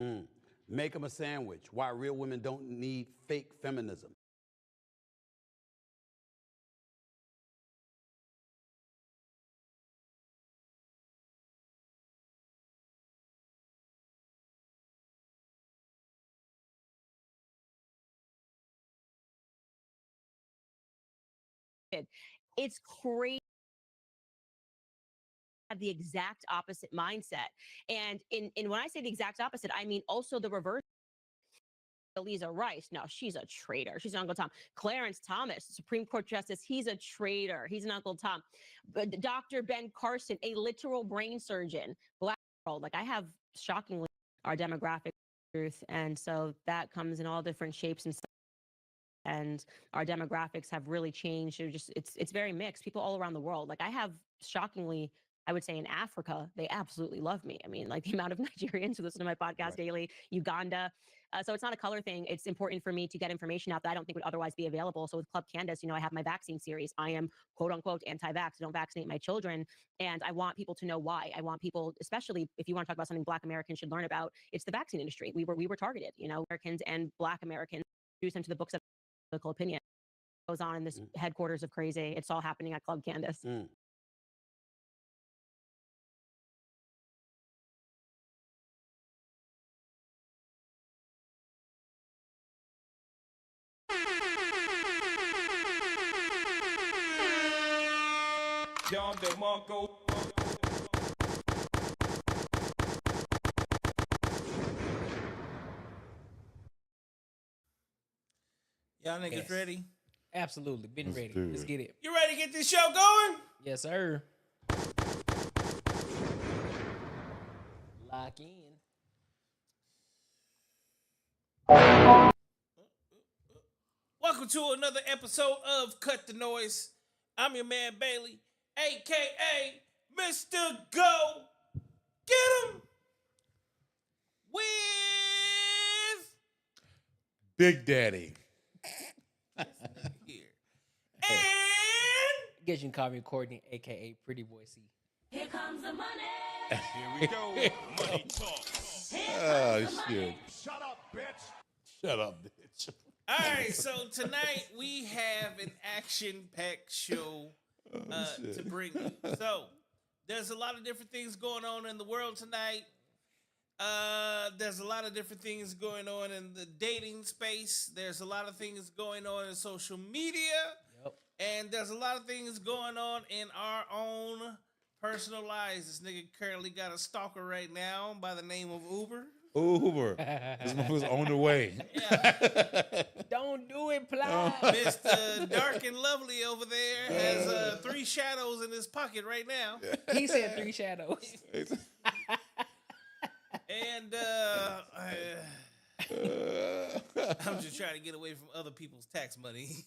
Mm. Make them a sandwich. Why real women don't need fake feminism. It's crazy. Have the exact opposite mindset. And in when I say the exact opposite, I mean also the reverse. Lisa Rice, no, she's a traitor. She's an Uncle Tom. Clarence Thomas, Supreme Court Justice, he's a traitor. He's an Uncle Tom. But Dr. Ben Carson, a literal brain surgeon, black world. Like I have shockingly our demographic truth, and so that comes in all different shapes and and our demographics have really changed. It's very mixed. People all around the world. Like I have shockingly, I would say in Africa, they absolutely love me. I mean, like the amount of Nigerians who listen to my podcast daily, Uganda. So it's not a color thing. It's important for me to get information out that I don't think would otherwise be available. So with Club Candace, I have my vaccine series. I am quote unquote anti-vax. I don't vaccinate my children. And I want people to know why. I want people, especially if you want to talk about something Black Americans should learn about, it's the vaccine industry. We were targeted, Americans and Black Americans, introduced them to the books of political opinion. Goes on in this headquarters of crazy. It's all happening at Club Candace. Y'all niggas ready? Absolutely. Been ready. Let's get it. You ready to get this show going? Yes, sir. Lock in. Welcome to another episode of Cut the Noise. I'm your man Bailey, aka Mr. Go. Get him with Big Daddy. here. And I guess you can call me Courtney, aka Pretty Boy C. Here comes the money. Here we go. Money talk. Oh, shit. Shut up, bitch. Shut up, bitch. all right, so tonight we have an action-packed show to bring you. So there's a lot of different things going on in the world tonight. There's a lot of different things going on in the dating space. There's a lot of things going on in social media. Yep. And there's a lot of things going on in our own personal lives. This nigga currently got a stalker right now by the name of Uber. Uber. This motherfucker's on the way. Yeah. Don't do it, Ply. Mr. Dark and Lovely over there has 3 shadows in his pocket right now. He said 3 shadows. And I'm just trying to get away from other people's tax money.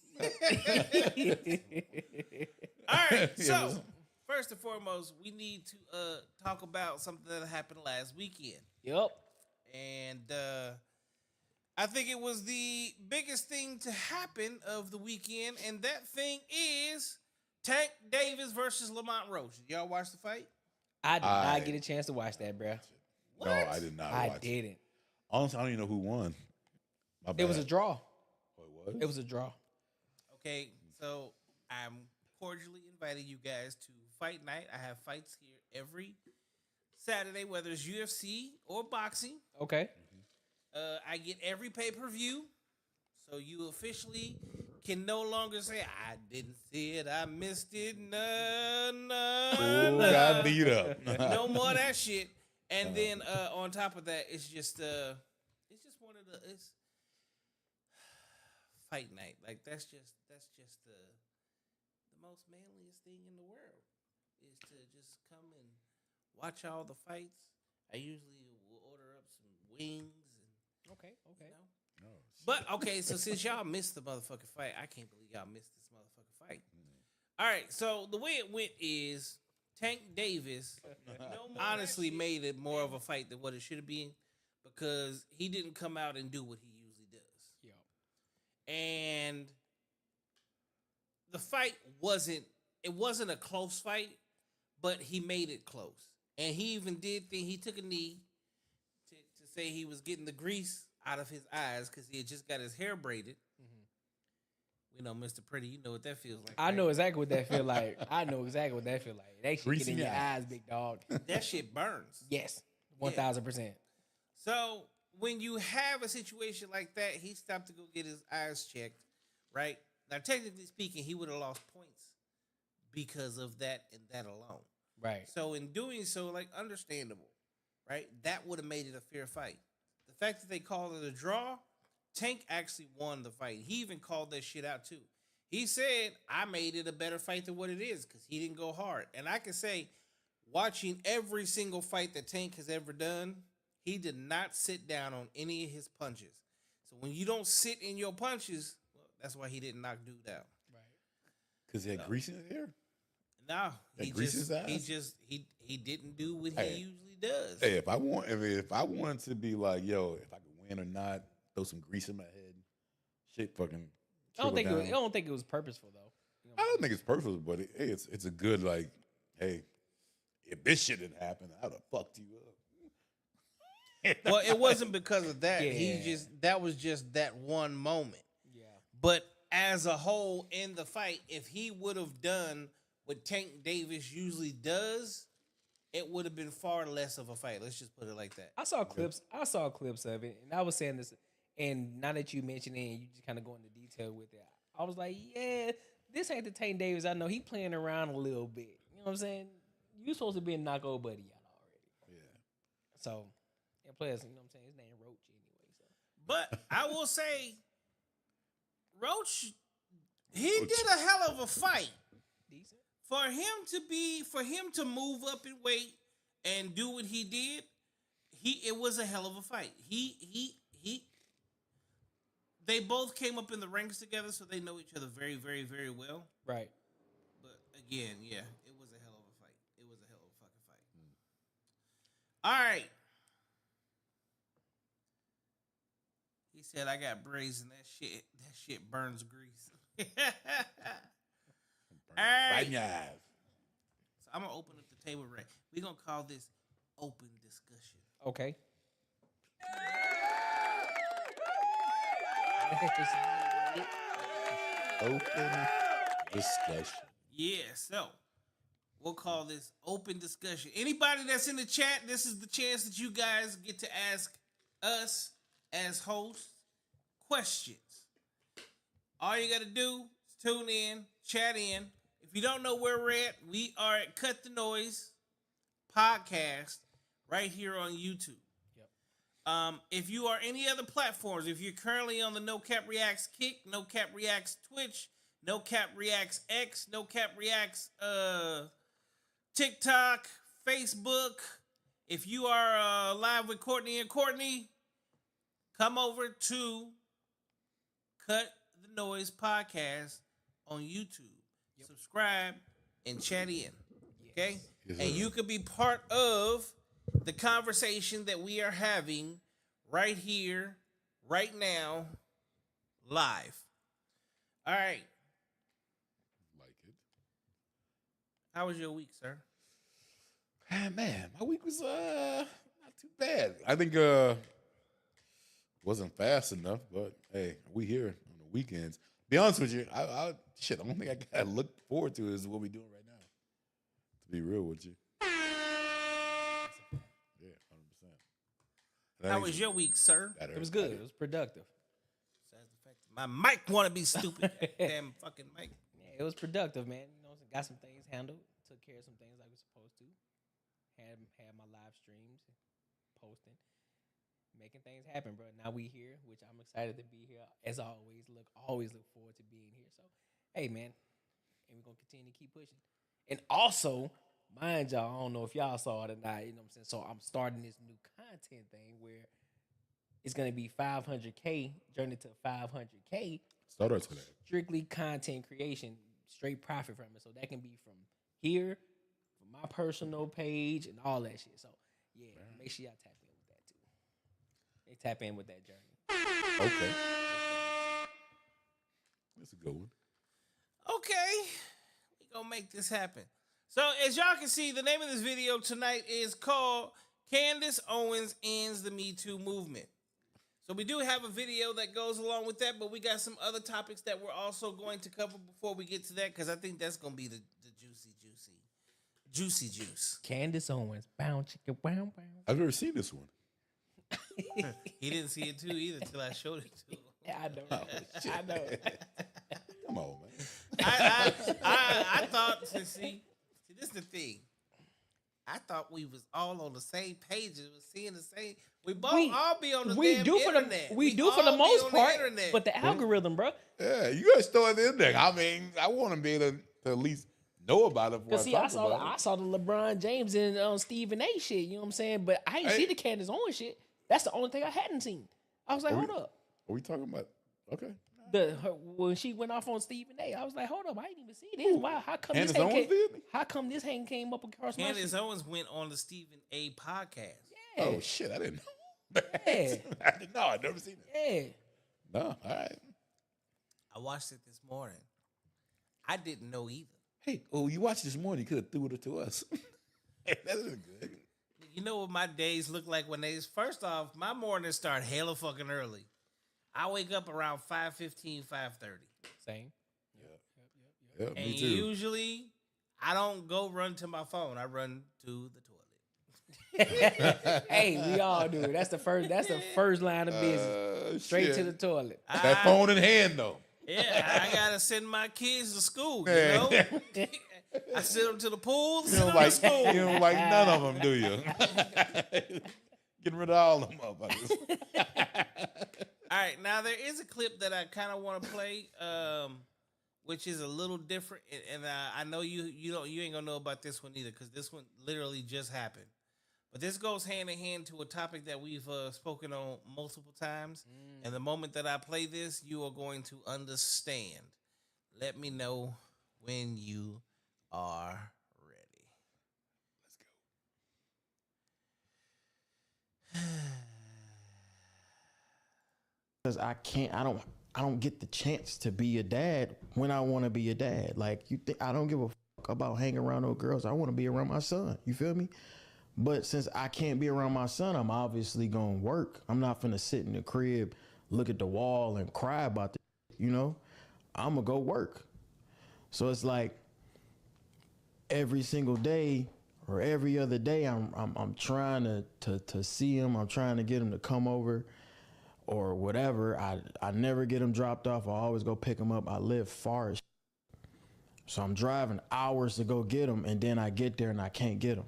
All right, so first and foremost, we need to talk about something that happened last weekend. Yep. And I think it was the biggest thing to happen of the weekend, and that thing is Tank Davis versus Lamont Roach. Did y'all watch the fight? I did not get a chance to watch that, bro. No, I did not watch I didn't. Honestly, I don't even know who won. My It was bad. a draw. Oh, it was? It was a draw. Okay, so I'm cordially inviting you guys to fight night. I have fights here every Saturday, whether it's UFC or boxing. Okay. I get every pay-per-view, so you officially can no longer say, I didn't see it, I missed it, Ooh, got beat up. no more of that shit. And then on top of that, it's just one of it's fight night. Like that's just the most manliest thing in the world is to just come and watch all the fights. I usually will order up some wings and Okay. But okay, so since y'all missed the motherfucking fight, I can't believe y'all missed this motherfucking fight. All right, so the way it went is Tank Davis honestly made it more of a fight than what it should have been because he didn't come out and do what he usually does. Yeah. And the fight wasn't a close fight, but he made it close. And he even he took a knee to say he was getting the grease out of his eyes because he had just got his hair braided. We know, Mr. Pretty, you know what that feels like. I right? know exactly what that feel like. I know exactly what that feel like. That shit Grease get in in your your eyes, big dog. That shit burns. Yes, Yeah. 1000%. So when you have a situation like that, he stopped to go get his eyes checked, right? Now, technically speaking, he would have lost points because of that and that alone. Right. So in doing so, like, understandable, right? That would have made it a fair fight. The fact that they called it a draw, Tank actually won the fight. He even called that shit out too. He said, I made it a better fight than what it is because he didn't go hard. And I can say, watching every single fight that Tank has ever done, he did not sit down on any of his punches. So when you don't sit in your punches, well, that's why he didn't knock dude out. Right. Because he had grease in his hair. No, That he grease just, his eyes? he didn't do what Hey. he usually does. Hey, if I wanted to be like, yo, if I could win or not, throw some grease in my head, shit, fucking. I don't think trickle down. it was purposeful though. You know I don't think it's perfect, but it's a good like, hey, if this shit didn't happen, I'd have fucked you up. Well, it wasn't because of that. Yeah. That was just that one moment. Yeah. But as a whole in the fight, if he would have done what Tank Davis usually does, it would have been far less of a fight. Let's just put it like that. I saw clips of it, and I was saying this, and now that you mentioned it, and you just kind of go into detail with it, I was like, yeah, this ain't the Tank Davis I know. He playing around a little bit. You know what I'm saying? You supposed to be a knockout buddy out already. Yeah. So, and plus, you know what I'm saying? His name Roach anyway. So But I will say, Roach, he did a hell of a fight. decent. For him to move up in weight and do what he did, it was a hell of a fight. They both came up in the ranks together, so they know each other very, very, very well. Right. But again, yeah, it was a hell of a fight. It was a hell of a fucking fight. All right. He said, "I got braids and that shit burns grease." All right. Right in your eyes. So I'm gonna open up the table right. We're gonna call this open discussion. Okay. Open discussion. Yeah, so we'll call this open discussion. Anybody that's in the chat, this is the chance that you guys get to ask us as hosts questions. All you gotta do is tune in, chat in. If you don't know where we're at, we are at Cut the Noise podcast right here on YouTube. If you are any other platforms, if you're currently on the No Cap Reacts Kick, No Cap Reacts Twitch, No Cap Reacts X, No Cap Reacts TikTok, Facebook, if you are live with Courtney and Courtney, come over to Cut the Noise podcast on YouTube. Subscribe and chat in. Okay? Yes, And sir. you could be part of the conversation that we are having right here, right now, live. All right. Like it. How was your week, sir? Ah, man, my week was not too bad. I think wasn't fast enough, but hey, we here on the weekends. Be honest with you, I the only thing I gotta look forward to is what we doing right now. To be real with you. Yeah, 100%. How was your week, sir? It was good. It was productive. Besides the fact that my mic want to be stupid. Damn fucking mic. Yeah, it was productive, man. You know, got some things handled. Took care of some things like we were supposed to. Had my live streams, posting, making things happen, bro. Now we here, which I'm excited to be here. As always, always look forward to being here. So, hey, man, and we're gonna continue to keep pushing. And also, mind y'all, I don't know if y'all saw it or not. You know what I'm saying? So I'm starting this new content thing where it's gonna be 500K journey to 500K. Start us with that. Strictly content creation, straight profit from it. So that can be from here, from my personal page, and all that shit. So yeah, make sure y'all tap in with that too. They tap in with that journey. Okay. That's a good one. Okay. We gonna make this happen. So as y'all can see, the name of this video tonight is called Candace Owens ends the Me Too movement. So we do have a video that goes along with that, but we got some other topics that we're also going to cover before we get to that, because I think that's going to be the juicy juice. Candace Owens, bound chicka, bound. I've never seen this one. He didn't see it too either until I showed it to him. Yeah, I know. I know. Come on, man. I thought see this is the thing. I thought we was all on the same page. We was seeing the same. We both all be on the we damn do for internet. the we do for all the be most on part, internet. but the algorithm, bro. Yeah, you guys throw it in there. I mean, I want to be able to at least know about it. Cause see, I saw the LeBron James and Stephen A. shit. You know what I'm saying? But I ain't see the Candace Owens shit. That's the only thing I hadn't seen. I was like, hold up. Are we talking about? Okay. When she went off on Stephen A., I was like, hold up, I didn't even see this. Why? How come Candace this Owens came? did? How come this hang came up across my Candace shit? Owens went on the Stephen A. podcast. Yeah. Oh shit, I didn't know. Yeah. I didn't know. I'd never seen it. Yeah. No, all right. I watched it this morning. I didn't know either. Hey, you watched this morning. You could have threw it to us. That isn't good. You know what my days look like when they first off, my mornings start hella fucking early. I wake up around 5:15, 5:30. Same. Yeah, And me too. usually I don't go run to my phone. I run to the toilet. Hey, we all do. That's the first line of business. Straight to the toilet. That phone in hand, though. Yeah, I gotta send my kids to school, you Yeah. know? I send them to the pool, You send don't them like to school. you don't like none of them, do you? Getting rid of all of them motherfuckers. All right, now there is a clip that I kind of want to play, which is a little different, and I know you ain't gonna know about this one either, because this one literally just happened. But this goes hand in hand to a topic that we've spoken on multiple times, and the moment that I play this, you are going to understand. Let me know when you are ready. Let's go. Because I don't get the chance to be a dad when I want to be a dad. Like, you think I don't give a fuck about hanging around those girls. I want to be around my son. You feel me? But since I can't be around my son, I'm obviously going to work. I'm not finna sit in the crib, look at the wall and cry about the, you know? I'm going to go work. So it's like every single day or every other day, I'm trying to see him. I'm trying to get him to come over or whatever. I never get him dropped off. I always go pick him up. I live far as so I'm driving hours to go get him, and then I get there and I can't get him.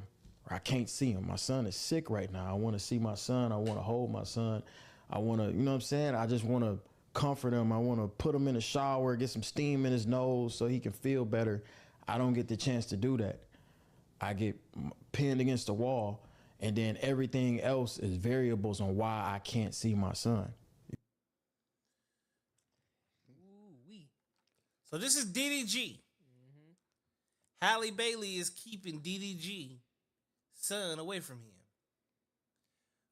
Or I can't see him. My son is sick right now. I want to see my son. I want to hold my son. I want to, you know what I'm saying? I just want to comfort him. I want to put him in the shower, get some steam in his nose so he can feel better. I don't get the chance to do that. I get pinned against the wall, and then everything else is variables on why I can't see my son. So this is DDG. Halle Bailey is keeping DDG son away from him.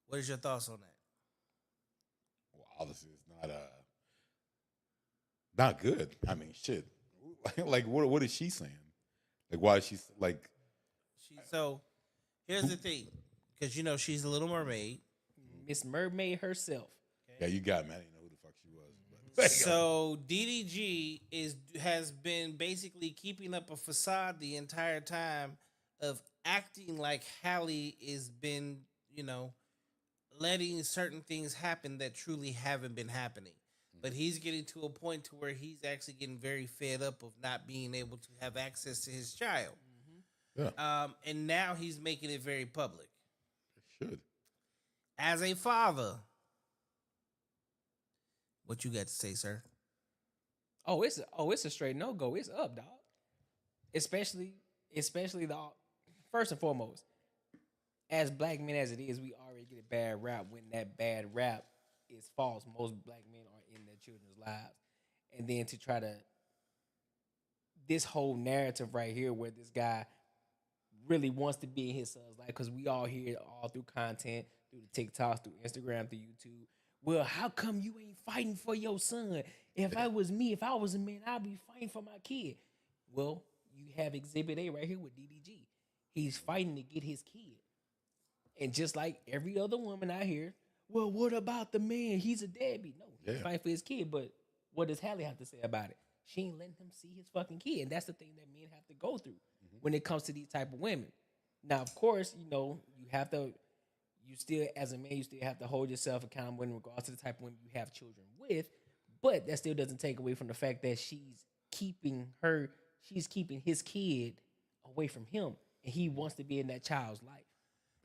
What is your thoughts on that? Well, obviously it's not good. I mean, shit. Like, what is she saying? Like, why is she like? So here's the thing, because you know she's a Little Mermaid. Miss Mermaid herself. Yeah, you got me. I didn't know who the fuck she was. But So DDG has been basically keeping up a facade the entire time of acting like Halle is been, you know, letting certain things happen that truly haven't been happening. But he's getting to a point to where he's actually getting very fed up of not being able to have access to his child. Yeah. And now he's making it very public. Should. As a father, what you got to say, sir? It's a straight no go. It's up, dog. Especially the first and foremost, as black men as it is, we already get a bad rap. When that bad rap is false, most black men are in their children's lives, and then to try to this whole narrative right here, where this guy really wants to be in his son's life, because we all hear it all through content, through the TikToks, through Instagram, through YouTube. Well, how come you ain't fighting for your son? If I was me, if I was a man, I'd be fighting for my kid. Well, you have Exhibit A right here with DDG. He's fighting to get his kid. And just like every other woman out here, well, what about the man? He's a deadbeat. No, he's Yeah. fighting for his kid. But what does Hallie have to say about it? She ain't letting him see his fucking kid. And that's the thing that men have to go through when it comes to these type of women. Now, of course, you know, you still, as a man, you still have to hold yourself accountable in regards to the type of women you have children with. But that still doesn't take away from the fact that she's keeping his kid away from him. And he wants to be in that child's life.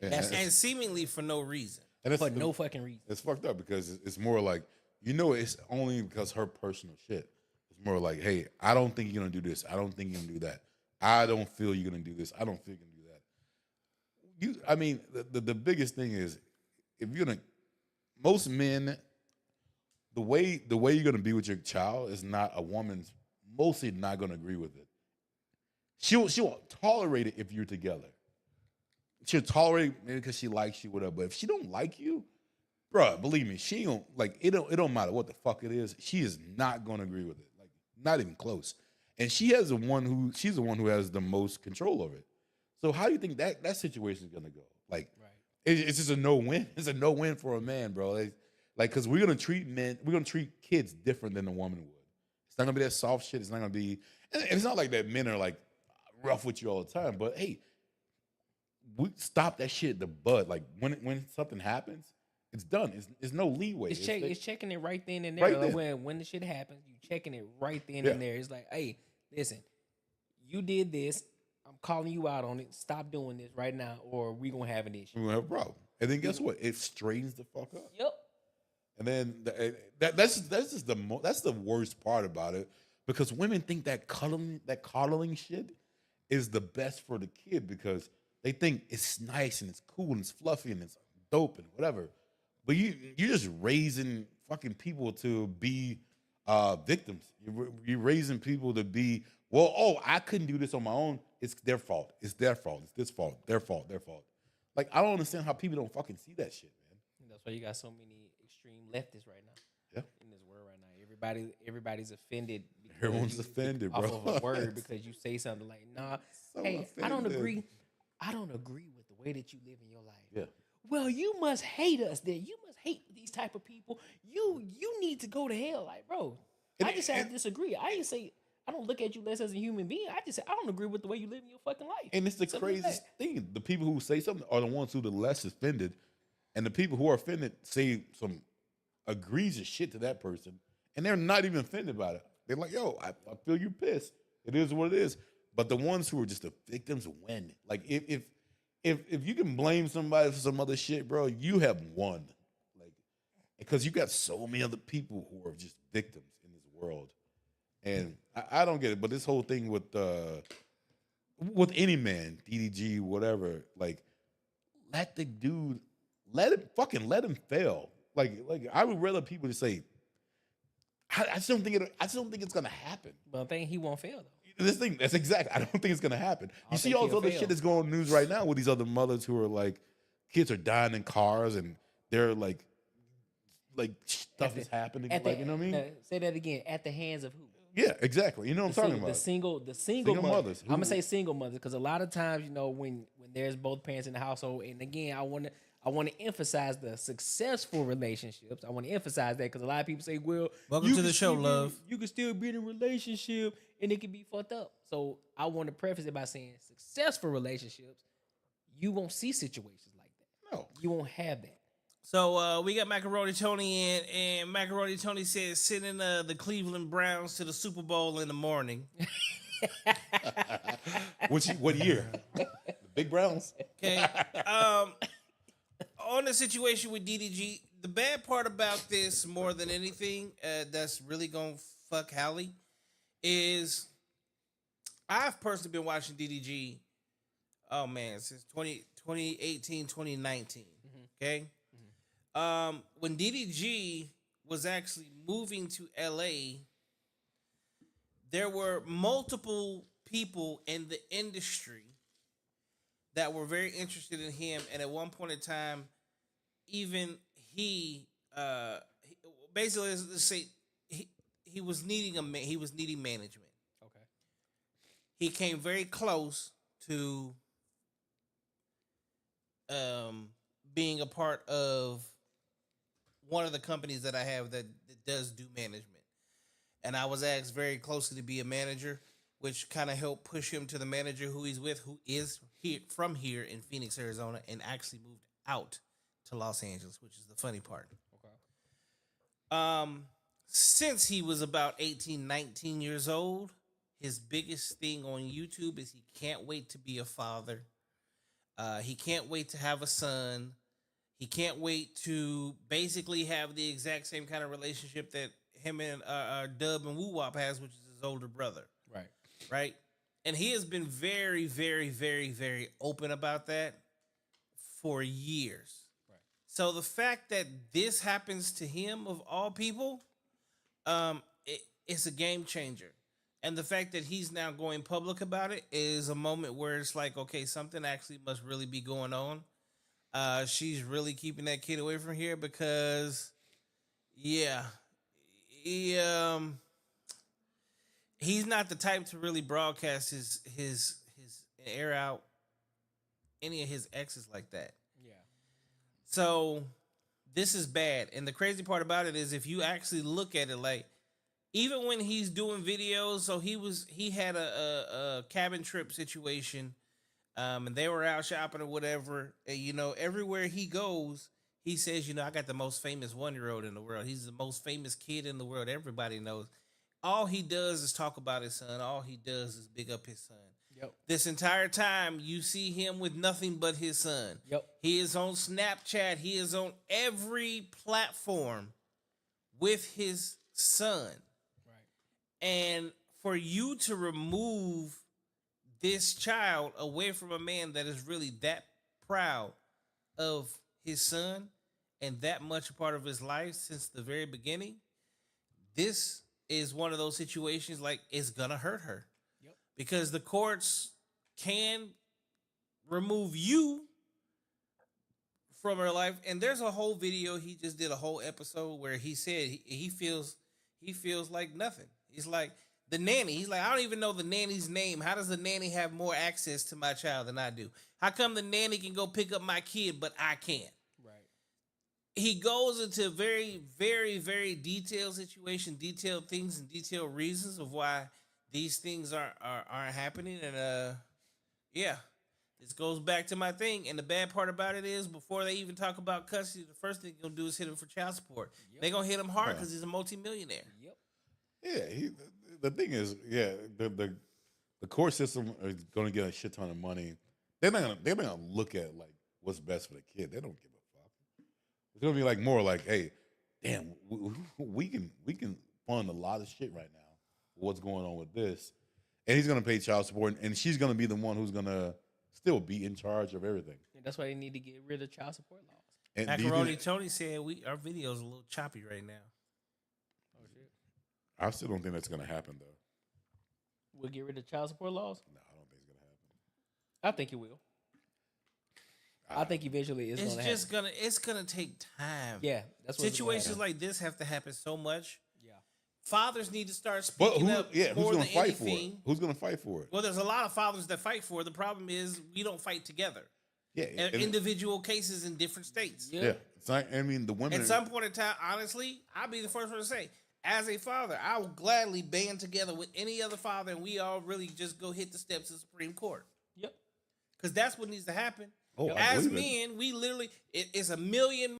And seemingly for no reason. And it's, For no fucking reason. it's fucked up because it's more like, you know, it's only because her personal shit. It's more like, hey, I don't think you're gonna do this. I don't think you're gonna do that. I don't feel you're gonna do this. I don't feel you're gonna do that. I mean, the biggest thing is if you're gonna, most men, the way you're gonna be with your child is not a woman's mostly not gonna agree with it. She'll tolerate it if you're together. She'll tolerate it maybe because she likes you, whatever. But if she don't like you, bruh, believe me, she don't like it. It don't matter what the fuck it is. She is not gonna agree with it, like not even close. And she's the one who has the most control over it. So how do you think that situation is gonna go? Like, it's just a no win. It's a no win for a man, bro. Like, because we're gonna treat kids different than a woman would. It's not gonna be that soft shit. It's not gonna be, and it's not like that men are like rough with you all the time. But hey, we stop that shit at the bud. Like when something happens, it's done. It's no leeway. It's checking it right then and there. Right Like there. when the shit happens, you checking it right then Yeah. and there. It's like, hey, listen, you did this. I'm calling you out on it. Stop doing this right now, or we gonna have an issue. We're gonna have a problem. And then guess what? It straightens the fuck up. Yep. And then that's just that's the worst part about it, because women think that coddling shit is the best for the kid because they think it's nice and it's cool and it's fluffy and it's dope and whatever. But you're just raising fucking people to be victims. You're raising people to be, well, oh, I couldn't do this on my own. It's their fault. It's their fault. It's this fault. Their fault. Their fault. Like, I don't understand how people don't fucking see that shit, man. That's why you got so many extreme leftists right now. Yeah. In this world right now, everybody's offended. because Everyone's you- offended, off bro. of a word because you say something like, "Nah, So hey, I don't offended. agree. I don't agree with the way that you live in your life." Yeah. Well, you must hate us. Then you must hate these type of people. You need to go to hell, like, bro. I just say I disagree. I ain't say I don't look at you less as a human being. I just say I don't agree with the way you live in your fucking life. And it's the Simple as craziest that. thing. The people who say something are the ones who are the less offended. And the people who are offended say some egregious shit to that person. And they're not even offended by it. They're like, yo, I feel you're pissed. It is what it is. But the ones who are just the victims win. Like, if you can blame somebody for some other shit, bro, you have won. Like, because you got so many other people who are just victims in this world. And I don't get it. But this whole thing with any man, DDG, whatever, like, let the dude, let him fail. Like I would rather people just say, I just don't think it's gonna happen. But I think he won't fail though. That's exactly. I don't think it's gonna happen. You see think all this he'll other fail. shit that's going on in the news right now with these other mothers who are like, kids are dying in cars and they're like stuff is happening. Like, you know what I mean? Say that again. At the hands of who? Yeah, exactly. You know what I'm talking about. The single Single mothers. I'm gonna say single mothers because a lot of times, you know, when there's both parents in the household, and again, I want to emphasize the successful relationships. I want to emphasize that because a lot of people say, "Well, Welcome you to can the show, still be- love." You can still be in a relationship and it can be fucked up." So I want to preface it by saying, successful relationships, you won't see situations like that. No. You won't have that. So we got Macaroni Tony in, and Macaroni Tony says sending the Cleveland Browns to the Super Bowl in the morning. What year? The Big Browns. Okay. On the situation with DDG, the bad part about this more than anything that's really gonna fuck Hallie is I've personally been watching DDG, oh man, since 2018, 2019. Okay. When DDG was actually moving to LA, there were multiple people in the industry that were very interested in him, and at one point in time, even he basically, let's say he was needing management. Okay. He came very close to being a part of one of the companies that I have that does do management. And I was asked very closely to be a manager, which kind of helped push him to the manager who he's with, who is here from here in Phoenix, Arizona, and actually moved out to Los Angeles, which is the funny part. Okay. Since he was about 18, 19 years old, his biggest thing on YouTube is he can't wait to be a father. He can't wait to have a son. He can't wait to basically have the exact same kind of relationship that him and Dub and Woo Wop has, which is his older brother. Right. Right. And he has been very, very, very, very open about that for years. Right. So the fact that this happens to him, of all people, it's a game changer. And the fact that he's now going public about it is a moment where it's like, okay, something actually must really be going on. She's really keeping that kid away from here because, yeah, he's not the type to really broadcast his air out any of his exes like that. Yeah. So this is bad. And the crazy part about it is if you actually look at it, like, even when he's doing videos, so he had a cabin trip situation, and they were out shopping or whatever. And, you know, everywhere he goes, he says, you know, I got the most famous 1-year-old in the world. He's the most famous kid in the world. Everybody knows. All he does is talk about his son. All he does is big up his son. Yep. This entire time, you see him with nothing but his son. Yep. He is on Snapchat. He is on every platform with his son. And for you to remove this child away from a man that is really that proud of his son and that much a part of his life since the very beginning, this is one of those situations like it's gonna hurt her. Yep. Because the courts can remove you from her life. And there's a whole video, he just did a whole episode where he said he feels like nothing. He's like, the nanny. He's like, I don't even know the nanny's name. How does the nanny have more access to my child than I do? How come the nanny can go pick up my kid, but I can't? Right. He goes into very, very, very detailed situation, detailed things, and detailed reasons of why these things aren't happening. And yeah, this goes back to my thing. And the bad part about it is, before they even talk about custody, the first thing they're gonna do is hit him for child support. Yep. They're gonna hit him hard because he's a multimillionaire. Yep. Yeah, the thing is, yeah, the court system is going to get a shit ton of money. They're not gonna look at like what's best for the kid. They don't give a fuck. It's gonna be like more like, hey, damn, we can fund a lot of shit right now. What's going on with this? And he's gonna pay child support, and she's gonna be the one who's gonna still be in charge of everything. And that's why they need to get rid of child support laws. And Macaroni Tony said our video is a little choppy right now. I still don't think that's going to happen, though. We'll get rid of child support laws? No, I don't think it's going to happen. I think it will. I think eventually it's going to happen. It's gonna take time. Yeah, that's what situations like this have to happen so much. Yeah. Fathers need to start speaking up. Who's more going than to fight anything. for it? Who's going to fight for it? Well, there's a lot of fathers that fight for it. The problem is we don't fight together. Yeah, Individual cases in different states. Yeah, it's like, I mean, the women. At some point in time, honestly, I'll be the first one to say, as a father, I will gladly band together with any other father, and we all really just go hit the steps of the Supreme Court. Yep. Because that's what needs to happen. Oh, I as believe it. men, we literally, it's a million